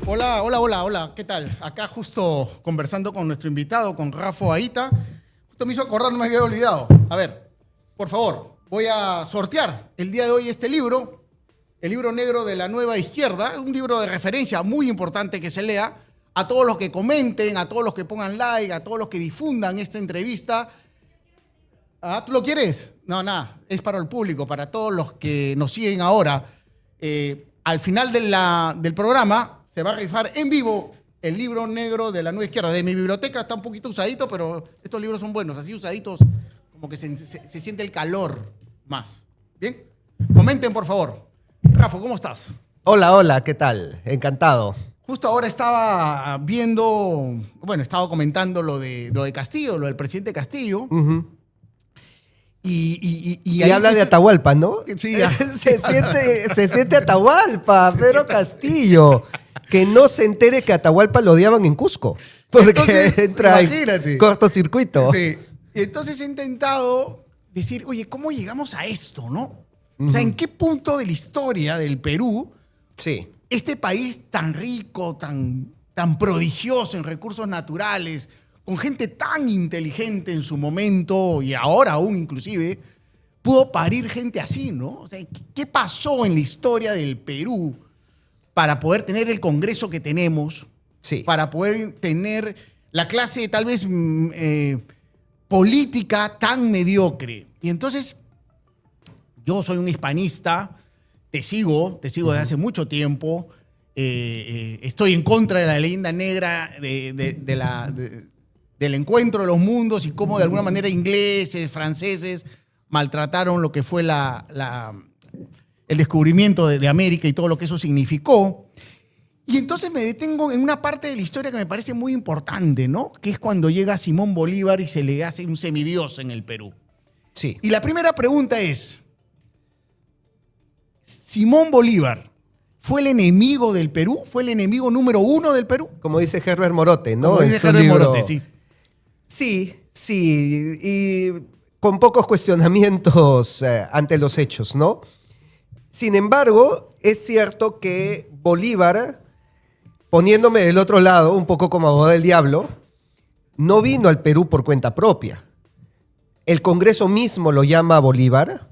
Hola, hola, hola, hola, ¿qué tal? Acá justo conversando con nuestro invitado, con Rafa Aita. Justo me hizo acordar, no me había olvidado. A ver, por favor, voy a sortear el día de hoy este libro, el libro negro de la nueva izquierda, un libro de referencia muy importante que se lea. A todos los que comenten, a todos los que pongan like, a todos los que difundan esta entrevista. Ah, ¿tú lo quieres? No, nada, es para el público, para todos los que nos siguen ahora. Al final del programa se va a rifar en vivo el libro negro de la nueva izquierda. De mi biblioteca está un poquito usadito, pero estos libros son buenos. Así usaditos, como que se siente el calor más. ¿Bien? Comenten, por favor. Rafa, ¿cómo estás? Hola, hola, ¿qué tal? Encantado. Justo ahora estaba viendo, bueno, estaba comentando lo de Castillo, lo del presidente Castillo. Uh-huh. Y ahí habla de Atahualpa, ¿no? Sí, se siente Atahualpa, pero Castillo. Que no se entere que Atahualpa lo odiaban en Cusco. Porque entonces, entra imagínate. en cortocircuito. Sí. Entonces he intentado decir, oye, ¿cómo llegamos a esto, no? O sea, ¿en qué punto de la historia del Perú, Sí. este país tan rico, tan prodigioso en recursos naturales, con gente tan inteligente en su momento y ahora aún inclusive, pudo parir gente así, ¿no? O sea, ¿qué pasó en la historia del Perú para poder tener el Congreso que tenemos, Sí. para poder tener la clase tal vez política tan mediocre? Y entonces, yo soy un hispanista, te sigo desde hace mucho tiempo, estoy en contra de la leyenda negra del encuentro de los mundos y cómo de alguna manera ingleses, franceses maltrataron lo que fue el descubrimiento de América y todo lo que eso significó. Y entonces me detengo en una parte de la historia que me parece muy importante, ¿no? Que es cuando llega Simón Bolívar y se le hace un semidios en el Perú. Sí. Y la primera pregunta es, ¿Simón Bolívar fue el enemigo del Perú? ¿Fue el enemigo número uno del Perú? Como dice Herbert Morote, ¿no? Como dice En su Herbert libro. Morote, sí. Sí. Y con pocos cuestionamientos ante los hechos, ¿no? Sin embargo, es cierto que Bolívar, poniéndome del otro lado, un poco como abogado del diablo, no vino al Perú por cuenta propia. El Congreso mismo lo llama a Bolívar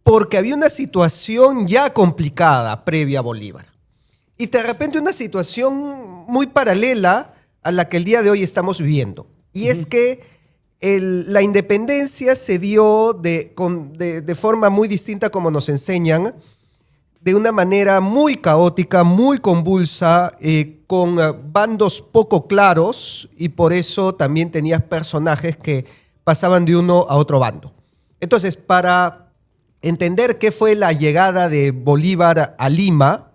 porque había una situación ya complicada previa a Bolívar. Y de repente una situación muy paralela a la que el día de hoy estamos viviendo. Y es que la independencia se dio de forma muy distinta como nos enseñan, de una manera muy caótica, muy convulsa, con bandos poco claros, y por eso también tenías personajes que pasaban de uno a otro bando. Entonces, para entender qué fue la llegada de Bolívar a Lima,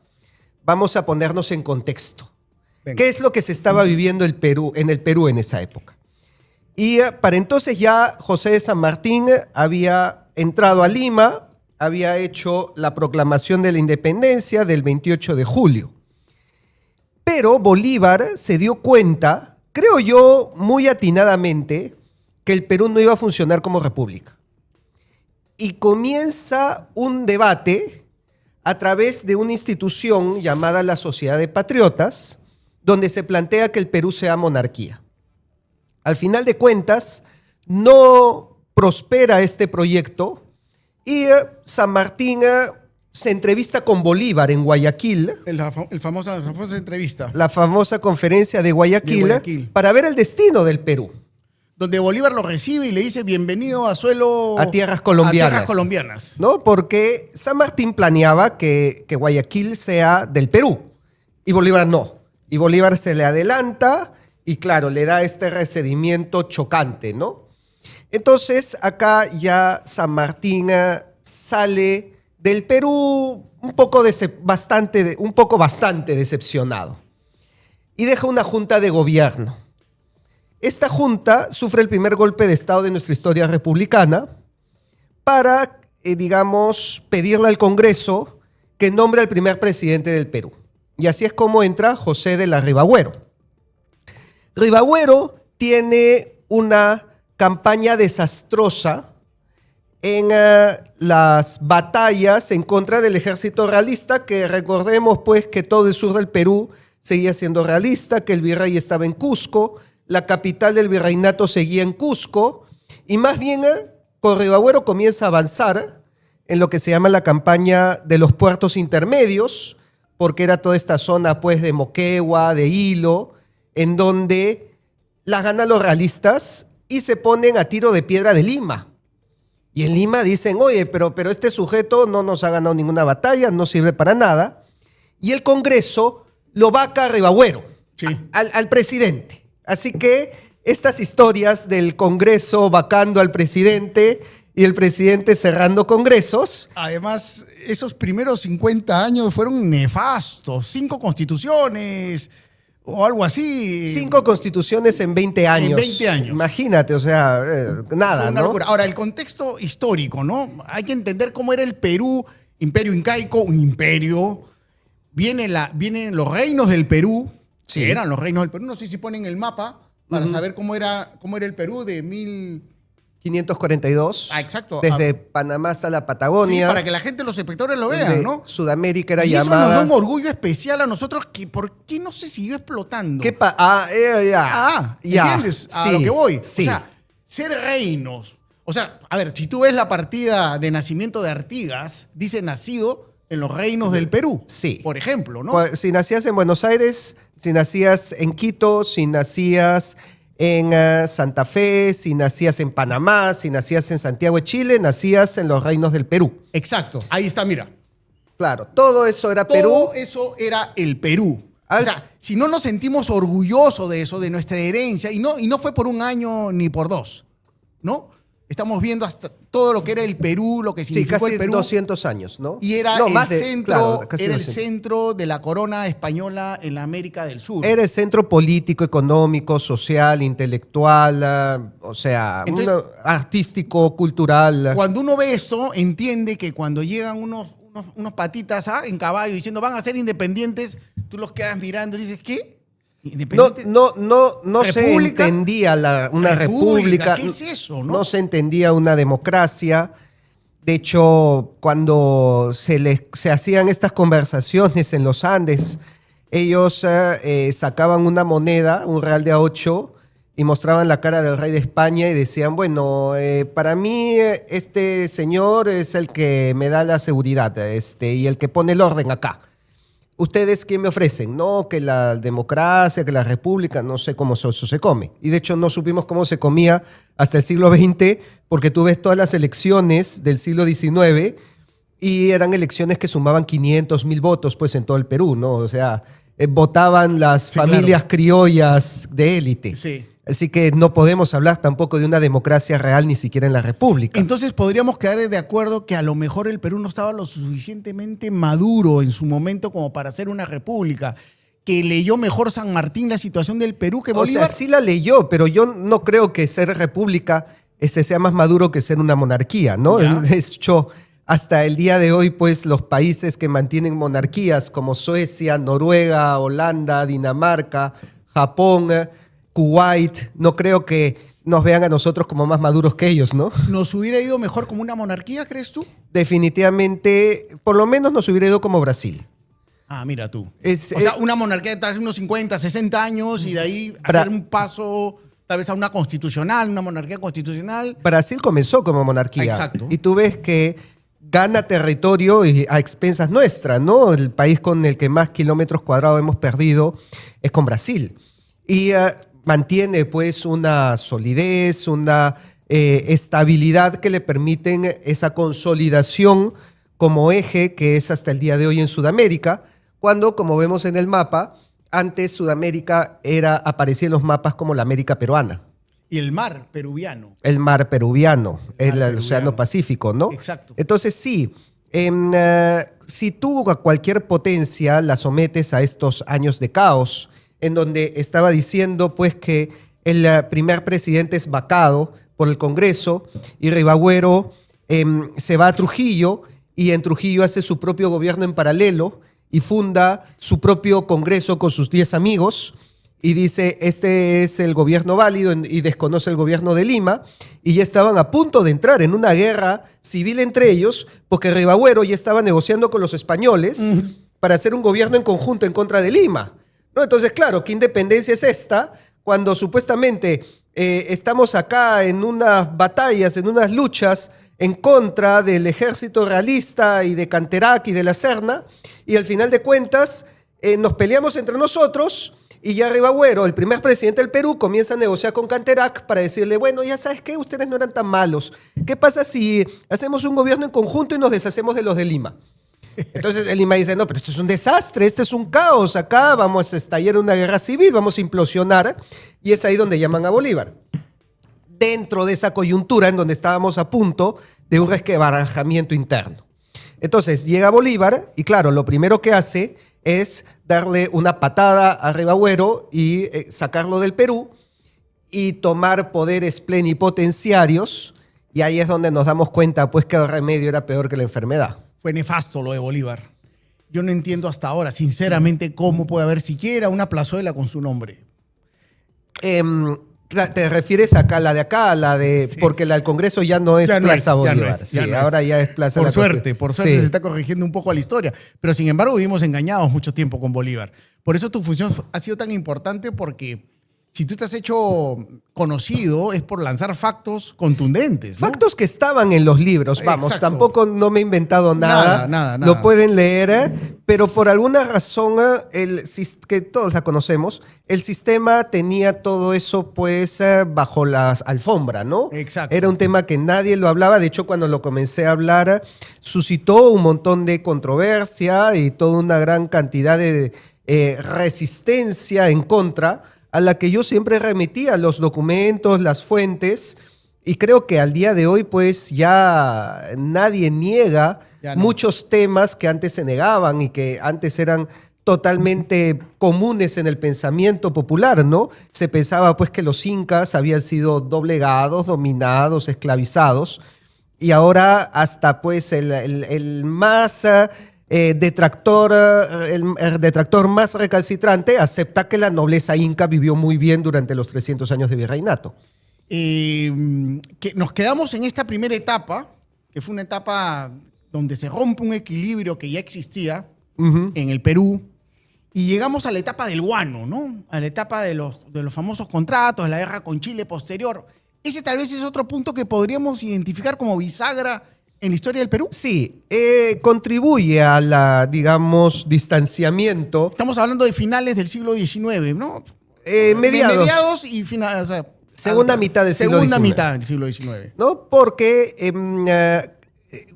vamos a ponernos en contexto. Venga. ¿Qué es lo que se estaba viviendo en el Perú en esa época? Y para entonces ya José de San Martín había entrado a Lima, había hecho la proclamación de la independencia del 28 de julio. Pero Bolívar se dio cuenta, creo yo muy atinadamente, que el Perú no iba a funcionar como república. Y comienza un debate a través de una institución llamada la Sociedad de Patriotas, donde se plantea que el Perú sea monarquía. Al final de cuentas, no prospera este proyecto y San Martín se entrevista con Bolívar en Guayaquil, La famosa entrevista. la famosa conferencia de Guayaquil, para ver el destino del Perú. Donde Bolívar lo recibe y le dice bienvenido a suelo... A tierras colombianas. A tierras colombianas. ¿No? Porque San Martín planeaba que Guayaquil sea del Perú y Bolívar no. Y Bolívar se le adelanta y claro, le da este recedimiento chocante, ¿no? Entonces acá ya San Martín sale del Perú un poco bastante decepcionado y deja una junta de gobierno. Esta junta sufre el primer golpe de Estado de nuestra historia republicana para, pedirle al Congreso que nombre al primer presidente del Perú. Y así es como entra José de la Ribagüero. Ribagüero tiene una campaña desastrosa en las batallas en contra del ejército realista, que recordemos pues que todo el sur del Perú seguía siendo realista, que el virrey estaba en Cusco, la capital del virreinato seguía en Cusco, y más bien con Ribagüero comienza a avanzar en lo que se llama la campaña de los puertos intermedios, porque era toda esta zona pues de Moquegua, de Hilo, en donde la ganan los realistas y se ponen a tiro de piedra de Lima. Y en Lima dicen, oye, pero este sujeto no nos ha ganado ninguna batalla, no sirve para nada. Y el Congreso lo vaca a Ribagüero, Sí. al presidente. Así que estas historias del Congreso vacando al presidente y el presidente cerrando congresos. Además, esos primeros 50 años fueron nefastos. 5 constituciones o algo así. 5 constituciones en 20 años. En 20 años. Imagínate, o sea, nada, Fue una ¿no? locura. Ahora, el contexto histórico, ¿no? Hay que entender cómo era el Perú, imperio incaico, un imperio. Vienen los reinos del Perú, Sí. que eran los reinos del Perú. No sé si ponen el mapa para saber cómo era el Perú de 542. Ah, exacto. Desde Panamá hasta la Patagonia. Sí, para que la gente, los espectadores lo vean, donde ¿no? Sudamérica era Y eso llamada. nos da un orgullo especial a nosotros que ¿por qué no se siguió explotando? Ya. ¿Entiendes? A Sí, lo que voy. Sí. O sea, ser reinos. O sea, a ver, si tú ves la partida de nacimiento de Artigas, dice nacido en los reinos del Perú. Sí. Por ejemplo, ¿no? Si nacías en Buenos Aires, si nacías en Quito, si nacías en Santa Fe, si nacías en Panamá, si nacías en Santiago de Chile, nacías en los reinos del Perú. Exacto. Ahí está, mira. Claro, todo eso era Perú. Todo eso era el Perú. O sea, si no nos sentimos orgullosos de eso, de nuestra herencia, y no fue por un año ni por 2, ¿no? Estamos viendo hasta todo lo que era el Perú, lo que Sí, significó casi el Perú. 200 años, ¿no? Y era No, el más de- centro, claro, casi era el 200. centro de la corona española en la América del Sur. Era el centro político, económico, social, intelectual, o sea, Entonces, artístico, cultural. Cuando uno ve esto, entiende que cuando llegan unos patitas en caballo diciendo van a ser independientes, tú los quedas mirando y dices, ¿qué? No, ¿Independientes? no se ¿República? entendía una república. ¿Qué es eso, no? No se entendía una democracia. De hecho, cuando se hacían estas conversaciones en los Andes, ellos sacaban una moneda, un real de a 8, y mostraban la cara del rey de España y decían, bueno, para mí este señor es el que me da la seguridad y el que pone el orden acá. ¿Ustedes qué me ofrecen? No, que la democracia, que la república, no sé cómo eso se come. Y de hecho no supimos cómo se comía hasta el siglo XX, porque tú ves todas las elecciones del siglo XIX y eran elecciones que sumaban 500,000 votos pues en todo el Perú, ¿no? O sea, votaban las Sí, familias claro. criollas de élite. Sí. Así que no podemos hablar tampoco de una democracia real ni siquiera en la república. Entonces podríamos quedar de acuerdo que a lo mejor el Perú no estaba lo suficientemente maduro en su momento como para ser una república, que leyó mejor San Martín la situación del Perú que O Bolívar. sea, sí la leyó, pero yo no creo que ser república sea más maduro que ser una monarquía, ¿no? Ya. De hecho, hasta el día de hoy, pues, los países que mantienen monarquías como Suecia, Noruega, Holanda, Dinamarca, Japón, Kuwait, no creo que nos vean a nosotros como más maduros que ellos, ¿no? ¿Nos hubiera ido mejor como una monarquía, crees tú? Definitivamente, por lo menos nos hubiera ido como Brasil. Ah, mira tú. Es- O sea, una monarquía de tal vez unos 50, 60 años y de ahí Bra- hacer un paso tal vez a una constitucional, una monarquía constitucional. Brasil comenzó como monarquía. Exacto. Y tú ves que gana territorio a expensas nuestras, ¿no? El país con el que más kilómetros cuadrados hemos perdido es con Brasil. Y mantiene pues una solidez, una estabilidad que le permiten esa consolidación como eje que es hasta el día de hoy en Sudamérica, cuando, como vemos en el mapa, antes Sudamérica aparecía en los mapas como la América peruana. Y el mar peruviano. El mar peruviano, el peruviano. Océano Pacífico, ¿no? Exacto. Entonces, sí, si tú a cualquier potencia la sometes a estos años de caos, en donde estaba diciendo pues que el primer presidente es vacado por el Congreso y Ribagüero se va a Trujillo y en Trujillo hace su propio gobierno en paralelo y funda su propio Congreso con sus 10 amigos y dice, este es el gobierno válido y desconoce el gobierno de Lima, y ya estaban a punto de entrar en una guerra civil entre ellos, porque Ribagüero ya estaba negociando con los españoles para hacer un gobierno en conjunto en contra de Lima. ¿no? Entonces, claro, ¿qué independencia es esta? Cuando supuestamente estamos acá en unas batallas, en unas luchas en contra del ejército realista y de Canterac y de la Serna, y al final de cuentas nos peleamos entre nosotros y ya Ribagüero, el primer presidente del Perú, comienza a negociar con Canterac para decirle, bueno, ya sabes qué, ustedes no eran tan malos. ¿Qué pasa si hacemos un gobierno en conjunto y nos deshacemos de los de Lima? Entonces el Lima dice, no, pero esto es un desastre, este es un caos, acá vamos a estallar una guerra civil, vamos a implosionar, y es ahí donde llaman a Bolívar. Dentro de esa coyuntura en donde estábamos a punto de un resquebrajamiento interno. Entonces llega Bolívar y claro, lo primero que hace es darle una patada a Ribagüero y sacarlo del Perú y tomar poderes plenipotenciarios, y ahí es donde nos damos cuenta pues que el remedio era peor que la enfermedad. Fue nefasto lo de Bolívar. Yo no entiendo hasta ahora, sinceramente, cómo puede haber siquiera una plazuela con su nombre. ¿Te refieres acá, la de acá, la de...? Sí, porque la del Congreso ya no es Plaza Bolívar. Ahora ya es Plaza de la Constitución. Por suerte se está corrigiendo un poco a la historia. Pero sin embargo vivimos engañados mucho tiempo con Bolívar. Por eso tu función ha sido tan importante, porque si tú te has hecho conocido es por lanzar factos contundentes, ¿no? Factos que estaban en los libros, vamos. Exacto. Tampoco no me he inventado nada. Nada. Lo pueden leer, pero por alguna razón, que todos la conocemos, el sistema tenía todo eso pues bajo la alfombra, ¿no? Exacto. Era un tema que nadie lo hablaba. De hecho, cuando lo comencé a hablar, suscitó un montón de controversia y toda una gran cantidad de resistencia en contra, a la que yo siempre remitía los documentos, las fuentes, y creo que al día de hoy pues ya nadie niega muchos temas que antes se negaban y que antes eran totalmente comunes en el pensamiento popular, ¿no? Se pensaba pues que los incas habían sido doblegados, dominados, esclavizados, y ahora hasta pues el más... el detractor más recalcitrante acepta que la nobleza inca vivió muy bien durante los 300 años de virreinato. Que nos quedamos en esta primera etapa, que fue una etapa donde se rompe un equilibrio que ya existía en el Perú, y llegamos a la etapa del guano, ¿no? A la etapa de los famosos contratos, de la guerra con Chile posterior. Ese tal vez es otro punto que podríamos identificar como bisagra en la historia del Perú. Sí, contribuye a la, digamos, distanciamiento. Estamos hablando de finales del siglo XIX, ¿no? Mediados y finales, o sea, segunda mitad del siglo XIX. Segunda mitad del siglo XIX. ¿No? Porque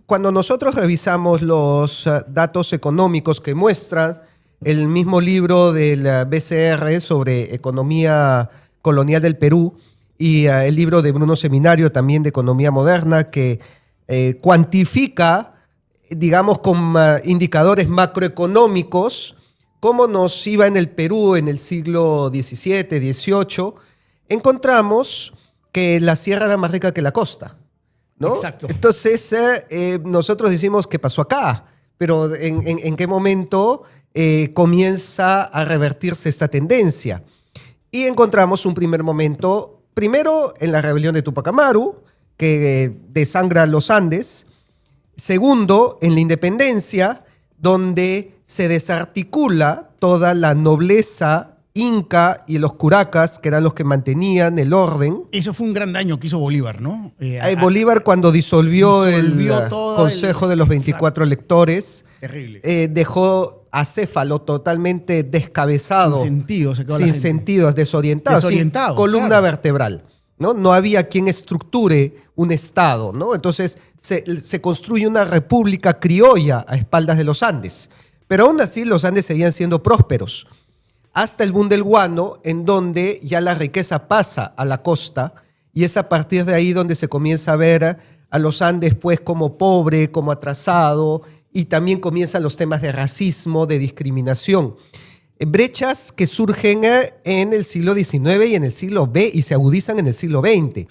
cuando nosotros revisamos los datos económicos que muestran el mismo libro del BCR sobre economía colonial del Perú y el libro de Bruno Seminario también de economía moderna, que cuantifica, digamos, con indicadores macroeconómicos cómo nos iba en el Perú en el siglo XVII, XVIII, encontramos que la sierra era más rica que la costa, ¿no? Exacto. Entonces, nosotros decimos, ¿qué pasó acá? Pero ¿en qué momento comienza a revertirse esta tendencia? Y encontramos un primer momento, primero en la rebelión de Tupac Amaru, que desangra los Andes. Segundo, en la independencia, donde se desarticula toda la nobleza inca y los curacas, que eran los que mantenían el orden. Eso fue un gran daño que hizo Bolívar, ¿no? Bolívar, cuando disolvió el Consejo de los 24 electores, terrible. Dejó acéfalo totalmente descabezado. Sin sentido, se quedó la gente. Sentido, desorientado. Sin columna vertebral. No había quien estructure un Estado, ¿no? Entonces se construye una república criolla a espaldas de los Andes. Pero aún así los Andes seguían siendo prósperos. Hasta el boom del guano, en donde ya la riqueza pasa a la costa, y es a partir de ahí donde se comienza a ver a los Andes pues como pobre, como atrasado, y también comienzan los temas de racismo, de discriminación. Brechas que surgen en el siglo XIX y en el siglo XX y se agudizan en el siglo XX.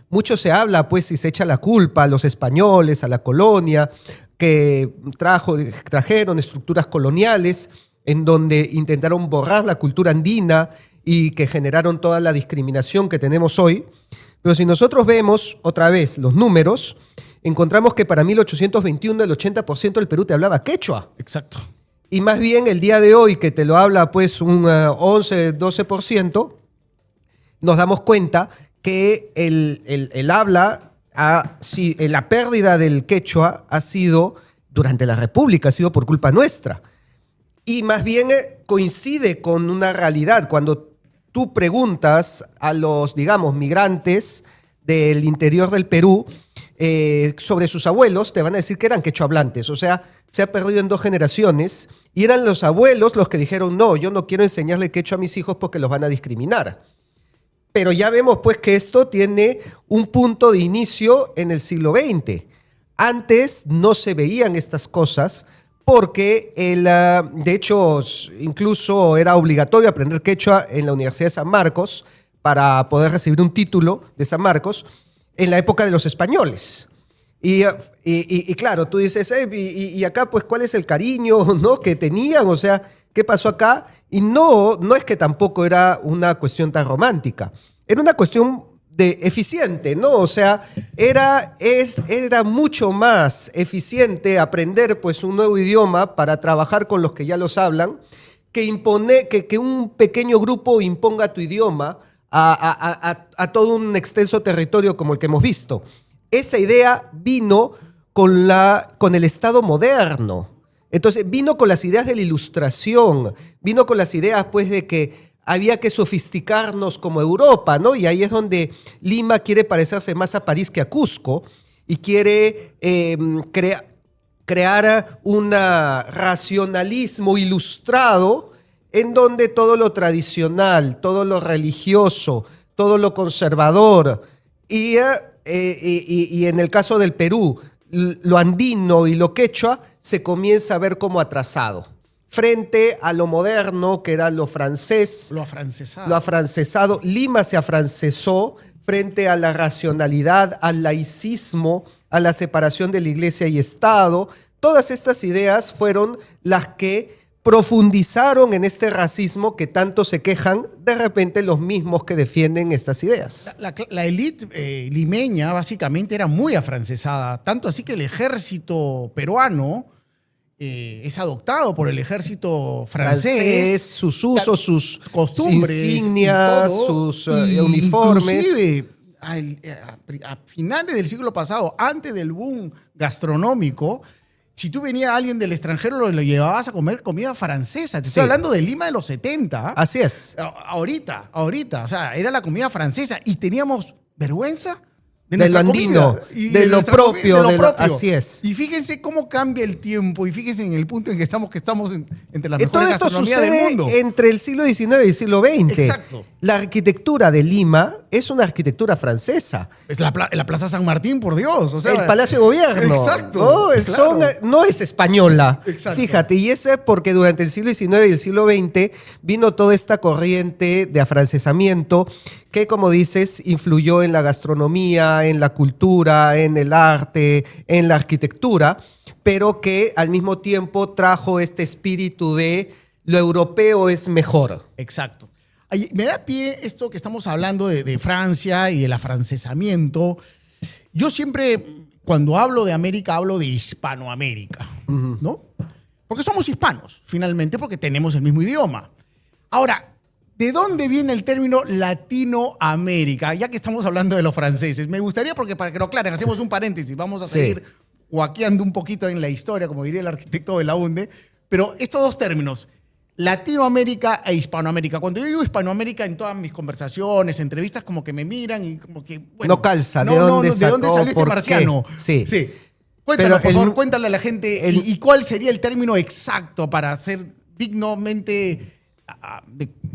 Mucho se habla, pues, y se echa la culpa a los españoles, a la colonia, que trajeron estructuras coloniales en donde intentaron borrar la cultura andina y que generaron toda la discriminación que tenemos hoy. Pero si nosotros vemos otra vez los números, encontramos que para 1821 el 80% del Perú te hablaba quechua. Exacto. Y más bien el día de hoy, que te lo habla pues un 11, 12%, nos damos cuenta que el habla, la pérdida del quechua ha sido durante la República, ha sido por culpa nuestra. Y más bien coincide con una realidad. Cuando tú preguntas a los, digamos, migrantes del interior del Perú sobre sus abuelos, te van a decir que eran quechohablantes. O sea, se ha perdido en 2 generaciones y eran los abuelos los que dijeron, no, yo no quiero enseñarle quechua a mis hijos porque los van a discriminar. Pero ya vemos pues que esto tiene un punto de inicio en el siglo XX. Antes no se veían estas cosas porque, de hecho, incluso era obligatorio aprender quechua en la Universidad de San Marcos para poder recibir un título de San Marcos en la época de los españoles. Y claro, tú dices, y acá pues cuál es el cariño, ¿no?, que tenían, o sea, ¿qué pasó acá? Y no es que tampoco era una cuestión tan romántica, era una cuestión eficiente, ¿no? O sea, era mucho más eficiente aprender pues un nuevo idioma para trabajar con los que ya los hablan que un pequeño grupo imponga tu idioma a todo un extenso territorio como el que hemos visto. Esa idea vino con el Estado moderno. Entonces vino con las ideas de la Ilustración, vino con las ideas pues de que había que sofisticarnos como Europa, ¿no? Y ahí es donde Lima quiere parecerse más a París que a Cusco y quiere crear un racionalismo ilustrado en donde todo lo tradicional, todo lo religioso, todo lo conservador y en el caso del Perú, lo andino y lo quechua se comienza a ver como atrasado frente a lo moderno, que era lo francés. Lo afrancesado. Lo afrancesado. Lima se afrancesó frente a la racionalidad, al laicismo, a la separación de la iglesia y Estado. Todas estas ideas fueron las que profundizaron en este racismo que tanto se quejan de repente los mismos que defienden estas ideas. La élite limeña básicamente era muy afrancesada, tanto así que el ejército peruano es adoptado por el ejército francés. Sus usos, sus costumbres, insignias, sus uniformes. Inclusive, a finales del siglo pasado, antes del boom gastronómico, si tú venías alguien del extranjero, lo llevabas a comer comida francesa. Te estoy hablando de Lima de los 70. Así es. Ahorita. O sea, era la comida francesa y teníamos vergüenza de lo andino, de lo propio. Así es. Y fíjense cómo cambia el tiempo y fíjense en el punto en que estamos entre las mejores todo esto gastronomías sucede del mundo. Entre el siglo XIX y el siglo XX. Exacto. La arquitectura de Lima es una arquitectura francesa. Es la Plaza San Martín, por Dios. O sea, el Palacio de Gobierno. Exacto. No es española. Exacto. Fíjate, y eso es porque durante el siglo XIX y el siglo XX vino toda esta corriente de afrancesamiento que, como dices, influyó en la gastronomía, en la cultura, en el arte, en la arquitectura, pero que al mismo tiempo trajo este espíritu de lo europeo es mejor. Exacto. Me da pie esto que estamos hablando de Francia y del afrancesamiento. Yo siempre, cuando hablo de América, hablo de Hispanoamérica, ¿no? Porque somos hispanos, finalmente, porque tenemos el mismo idioma. Ahora, ¿de dónde viene el término Latinoamérica? Ya que estamos hablando de los franceses. Me gustaría, porque para que lo aclaren, hacemos un paréntesis. Vamos a seguir guaqueando un poquito en la historia, como diría el arquitecto de la UNDE. Pero estos dos términos, Latinoamérica e Hispanoamérica. Cuando yo digo Hispanoamérica en todas mis conversaciones, entrevistas, como que me miran y como que... Bueno, no calza. ¿De dónde salió este marciano? Sí. Cuéntanos, por favor, cuéntale a la gente y cuál sería el término exacto para hacer dignamente...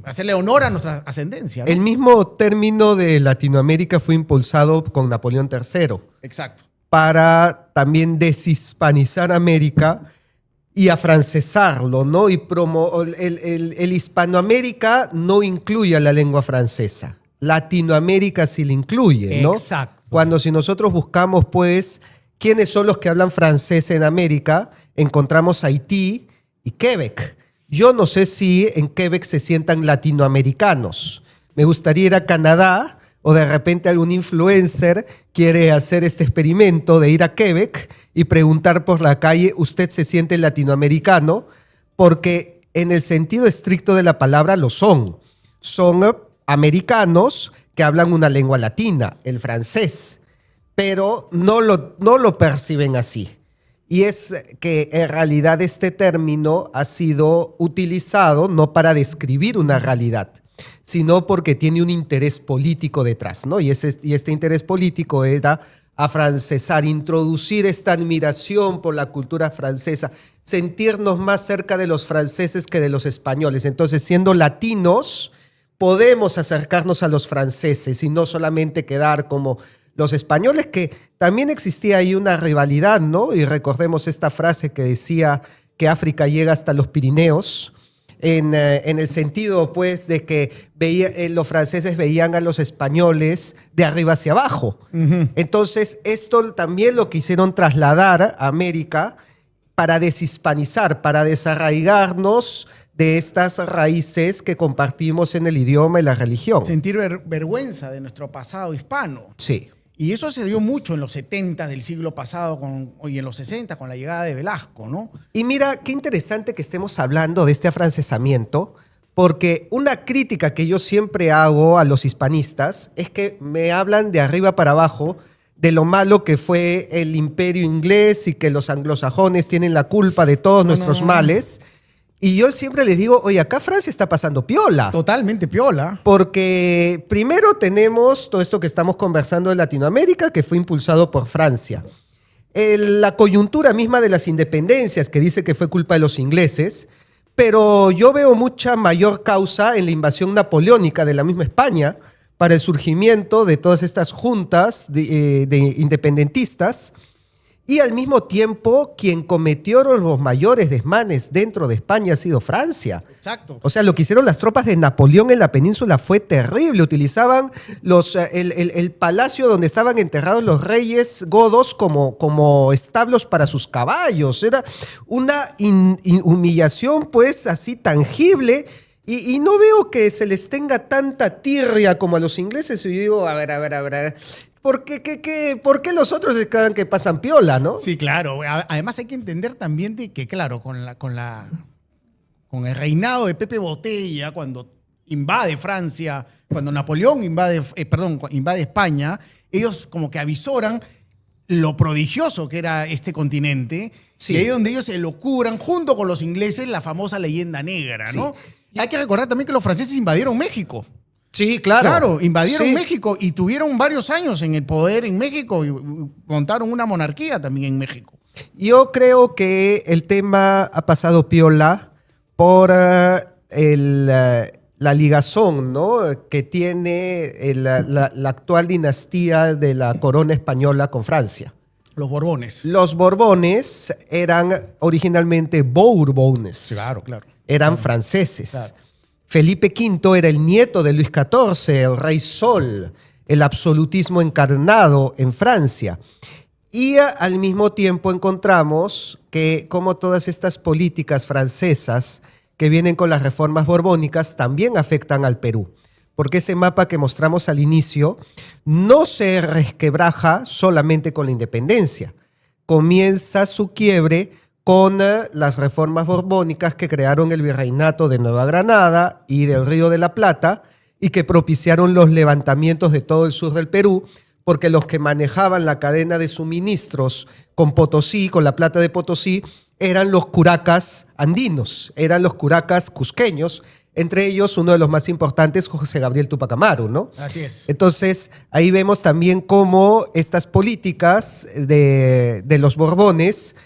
hacerle honor a nuestra ascendencia, ¿no? El mismo término de Latinoamérica fue impulsado con Napoleón III. Exacto. Para también deshispanizar América y afrancesarlo, ¿no? Y el Hispanoamérica no incluye la lengua francesa. Latinoamérica sí la incluye, ¿no? Exacto. Cuando si nosotros buscamos, pues, quiénes son los que hablan francés en América, encontramos Haití y Quebec. Yo no sé si en Quebec se sientan latinoamericanos. Me gustaría ir a Canadá o de repente algún influencer quiere hacer este experimento de ir a Quebec y preguntar por la calle, ¿usted se siente latinoamericano? porque en el sentido estricto de la palabra lo son. Son americanos que hablan una lengua latina, el francés, pero no lo perciben así. Y es que en realidad este término ha sido utilizado no para describir una realidad, sino porque tiene un interés político detrás, ¿no? Y este interés político era afrancesar, introducir esta admiración por la cultura francesa, sentirnos más cerca de los franceses que de los españoles. Entonces, siendo latinos, podemos acercarnos a los franceses y no solamente quedar como los españoles, que también existía ahí una rivalidad, ¿no? Y recordemos esta frase que decía que África llega hasta los Pirineos, en el sentido, pues, de que los franceses veían a los españoles de arriba hacia abajo. Uh-huh. Entonces, esto también lo quisieron trasladar a América para deshispanizar, para desarraigarnos de estas raíces que compartimos en el idioma y la religión. Sentir vergüenza de nuestro pasado hispano. Sí. Y eso se dio mucho en los 70 del siglo pasado y en los 60 con la llegada de Velasco, ¿no? Y mira, qué interesante que estemos hablando de este afrancesamiento, porque una crítica que yo siempre hago a los hispanistas es que me hablan de arriba para abajo de lo malo que fue el imperio inglés y que los anglosajones tienen la culpa de todos nuestros males. Y yo siempre les digo, oye, acá Francia está pasando piola. Totalmente piola. Porque primero tenemos todo esto que estamos conversando de Latinoamérica, que fue impulsado por Francia. La coyuntura misma de las independencias, que dice que fue culpa de los ingleses, pero yo veo mucha mayor causa en la invasión napoleónica de la misma España para el surgimiento de todas estas juntas de independentistas. Y al mismo tiempo, quien cometió los mayores desmanes dentro de España ha sido Francia. Exacto. O sea, lo que hicieron las tropas de Napoleón en la península fue terrible. Utilizaban el palacio donde estaban enterrados los reyes godos como establos para sus caballos. Era una humillación, pues, así tangible. Y no veo que se les tenga tanta tirria como a los ingleses. Y yo digo, a ver. ¿Por qué los otros se quedan que pasan piola, no? Sí, claro. Además hay que entender también de que, claro, con el reinado de Pepe Botella, cuando invade Francia, cuando Napoleón invade España, ellos como que avisoran lo prodigioso que era este continente. Sí. Y ahí es donde ellos se lo curan, junto con los ingleses, la famosa leyenda negra, ¿no? Sí. Y hay que recordar también que los franceses invadieron México. Sí, claro. Claro, invadieron México y tuvieron varios años en el poder en México y montaron una monarquía también en México. Yo creo que el tema ha pasado piola por la ligazón, ¿no?, que tiene la actual dinastía de la corona española con Francia. Los Borbones. Los Borbones eran originalmente Bourbones. Claro. Eran franceses. Claro. Felipe V era el nieto de Luis XIV, el Rey Sol, el absolutismo encarnado en Francia. Y al mismo tiempo encontramos que como todas estas políticas francesas que vienen con las reformas borbónicas también afectan al Perú. Porque ese mapa que mostramos al inicio no se resquebraja solamente con la independencia. Comienza su quiebre con las reformas borbónicas que crearon el virreinato de Nueva Granada y del Río de la Plata y que propiciaron los levantamientos de todo el sur del Perú, porque los que manejaban la cadena de suministros con Potosí, con la plata de Potosí, eran los curacas andinos, eran los curacas cusqueños, entre ellos uno de los más importantes, José Gabriel Túpac Amaru, ¿no? Así es. Entonces, ahí vemos también cómo estas políticas de los Borbones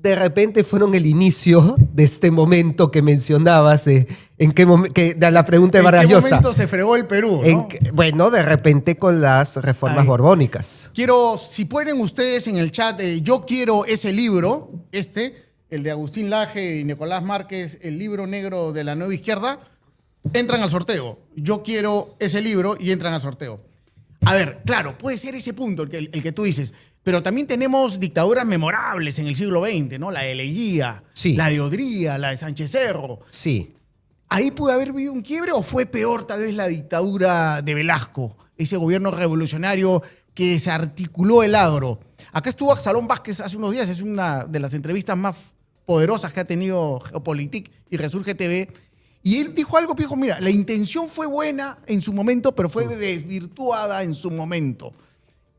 de repente fueron el inicio de este momento que mencionabas, de la pregunta de Vargas Llosa. ¿En qué momento se fregó el Perú, no? Bueno, de repente con las reformas borbónicas. Quiero, si pueden ustedes en el chat, yo quiero ese libro, el de Agustín Laje y Nicolás Márquez, el libro negro de la nueva izquierda, entran al sorteo. Yo quiero ese libro y entran al sorteo. A ver, claro, puede ser ese punto el que tú dices, pero también tenemos dictaduras memorables en el siglo XX, ¿no? La de Leguía, sí, la de Odría, la de Sánchez Cerro. Sí. ¿Ahí pudo haber habido un quiebre o fue peor tal vez la dictadura de Velasco, ese gobierno revolucionario que desarticuló el agro? Acá estuvo Absalón Vázquez hace unos días, es una de las entrevistas más poderosas que ha tenido Geopolitik y Resurge TV. Y él dijo algo, dijo, mira, la intención fue buena en su momento, pero fue desvirtuada en su momento.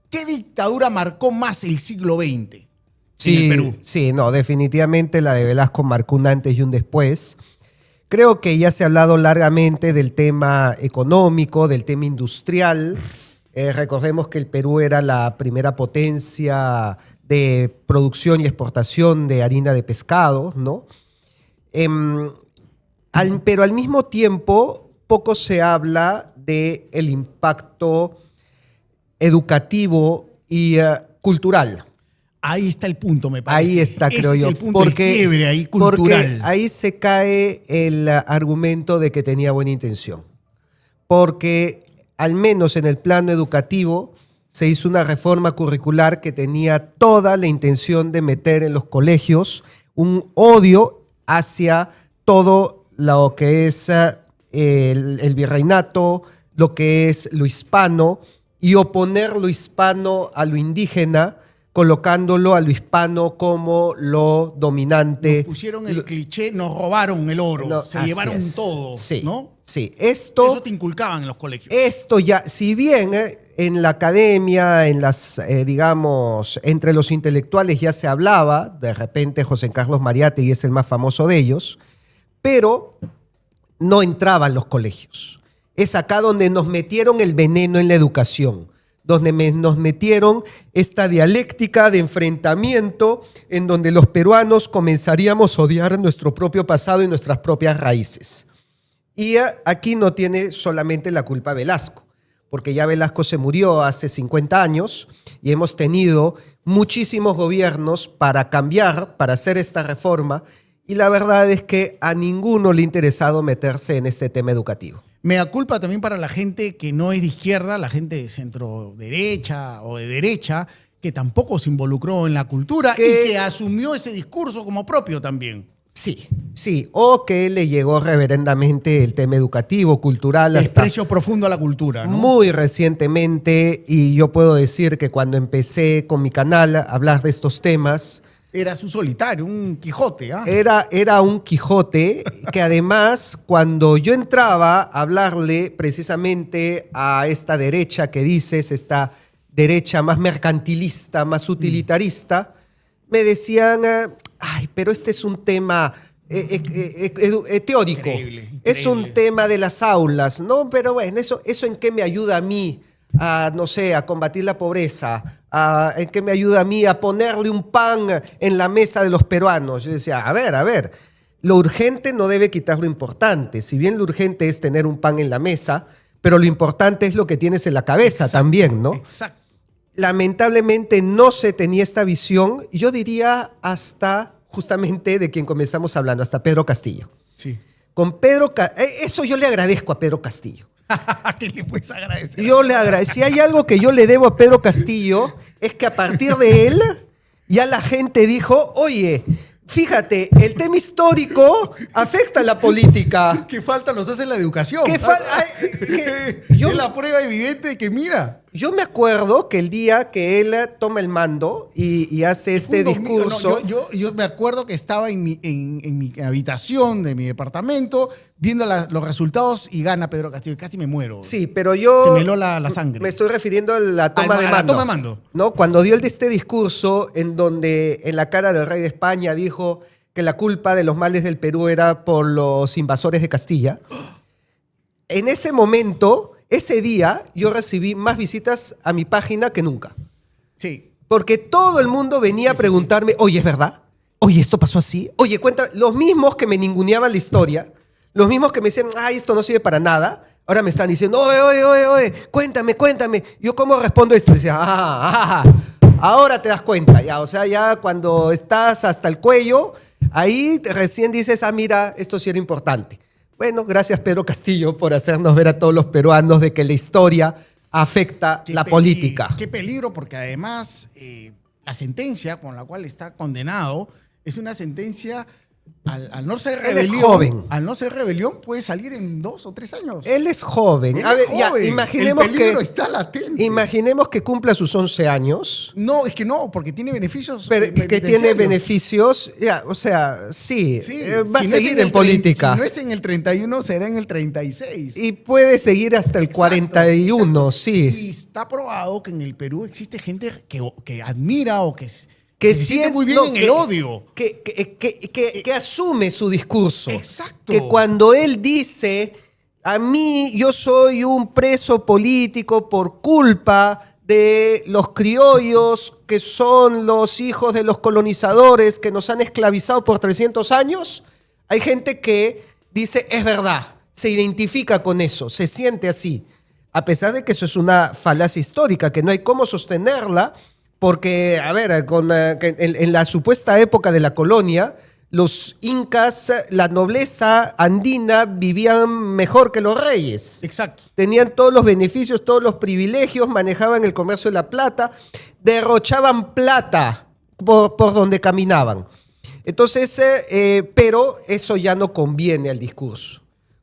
¿Qué dictadura marcó más el siglo XX en el Perú? Sí, no, definitivamente la de Velasco marcó un antes y un después. Creo que ya se ha hablado largamente del tema económico, del tema industrial. Recordemos que el Perú era la primera potencia de producción y exportación de harina de pescado, ¿no? Pero al mismo tiempo, poco se habla del impacto educativo y cultural. Ahí está el punto, me parece. Ahí está, creo yo. Es el punto de quiebre ahí cultural. Porque ahí se cae el argumento de que tenía buena intención. Porque al menos en el plano educativo se hizo una reforma curricular que tenía toda la intención de meter en los colegios un odio hacia todo lo que es el virreinato, lo que es lo hispano, y oponer lo hispano a lo indígena, colocándolo a lo hispano como lo dominante. Nos pusieron el cliché, nos robaron el oro, No, se llevaron todo, sí, ¿no? Sí, Eso te inculcaban en los colegios. Esto ya, si bien en la academia, en las, digamos, entre los intelectuales ya se hablaba, de repente José Carlos Mariátegui es el más famoso de ellos, pero no entraba en los colegios. Es acá donde nos metieron el veneno en la educación, donde nos metieron esta dialéctica de enfrentamiento en donde los peruanos comenzaríamos a odiar nuestro propio pasado y nuestras propias raíces. Y aquí no tiene solamente la culpa Velasco, porque ya Velasco se murió hace 50 años y hemos tenido muchísimos gobiernos para cambiar, para hacer esta reforma, y la verdad es que a ninguno le ha interesado meterse en este tema educativo. Mea culpa también para la gente que no es de izquierda, la gente de centro derecha o de derecha, que tampoco se involucró en la cultura y que asumió ese discurso como propio también. Sí, sí, o que le llegó reverendamente el tema educativo, cultural. Desprecio profundo a la cultura, ¿no? Muy recientemente, y yo puedo decir que cuando empecé con mi canal a hablar de estos temas, eras un solitario, un Quijote. ¿Ah? Era un Quijote que además cuando yo entraba a hablarle precisamente a esta derecha que dices, esta derecha más mercantilista, más utilitarista, me decían, ay, pero este es un tema teórico. Increíble. Es un tema de las aulas, ¿no? Pero bueno, ¿eso en qué me ayuda a mí? No sé, a combatir la pobreza, en qué me ayuda a mí a ponerle un pan en la mesa de los peruanos. Yo decía, a ver, lo urgente no debe quitar lo importante. Si bien lo urgente es tener un pan en la mesa, pero lo importante es lo que tienes en la cabeza. Exacto, también, ¿no? Exacto. Lamentablemente no se tenía esta visión, yo diría hasta justamente de quien comenzamos hablando, hasta Pedro Castillo. Sí. Con Pedro, eso yo le agradezco a Pedro Castillo. ¿Qué le puedes agradecer? Yo le agradezco. Si hay algo que yo le debo a Pedro Castillo, es que a partir de él, ya la gente dijo, oye, fíjate, el tema histórico afecta a la política. ¿Qué falta nos hace la educación? Es la prueba evidente de que, mira. Yo me acuerdo que el día que él toma el mando y hace este discurso... Yo me acuerdo que estaba en mi habitación de mi departamento viendo los resultados y gana Pedro Castillo. Casi me muero. Sí, pero yo... Se me heló la sangre. Me estoy refiriendo a la toma de mando. La toma de mando. ¿No? Cuando dio este discurso en donde en la cara del rey de España dijo que la culpa de los males del Perú era por los invasores de Castilla. En ese momento... Ese día yo recibí más visitas a mi página que nunca. Sí. Porque todo el mundo venía a preguntarme, oye, ¿es verdad? Oye, ¿esto pasó así? Oye, cuenta. Los mismos que me ninguneaban la historia, los mismos que me decían, ay, esto no sirve para nada, ahora me están diciendo, oye, cuéntame. Yo, ¿cómo respondo esto? Decía, ahora te das cuenta. Ya, o sea, ya cuando estás hasta el cuello, ahí recién dices, mira, esto sí era importante. Bueno, gracias Pedro Castillo por hacernos ver a todos los peruanos de que la historia afecta la política. Qué peligro, porque además la sentencia con la cual está condenado es una sentencia al no ser Él es rebelión, joven. al no ser rebelión, puede salir en 2 o 3 años. Él es joven. Él A ver, es ya, joven. imaginemos El peligro que, está latente. imaginemos que cumpla sus 11 años. No, es que no, porque tiene beneficios. Pero que tiene penitenciarios. beneficios, ya, o sea, sí, Sí, va a si no es seguir el en política. Si no es en el 31, será en el 36. Y puede seguir hasta el Exacto, 41, exacto. sí. Y está probado que en el Perú existe gente que admira o que Que se siente siente- muy bien no, en que- el odio. que asume su discurso. Exacto. Que cuando él dice, a mí yo soy un preso político por culpa de los criollos que son los hijos de los colonizadores que nos han esclavizado por 300 años, hay gente que dice, es verdad, se identifica con eso, se siente así. A pesar de que eso es una falacia histórica, que no hay cómo sostenerla, porque, a ver, que en la supuesta época de la colonia, los incas, la nobleza andina, vivían mejor que los reyes. Exacto. Tenían todos los beneficios, todos los privilegios, manejaban el comercio de la plata, derrochaban plata por donde caminaban. Entonces, pero eso ya no conviene al discurso.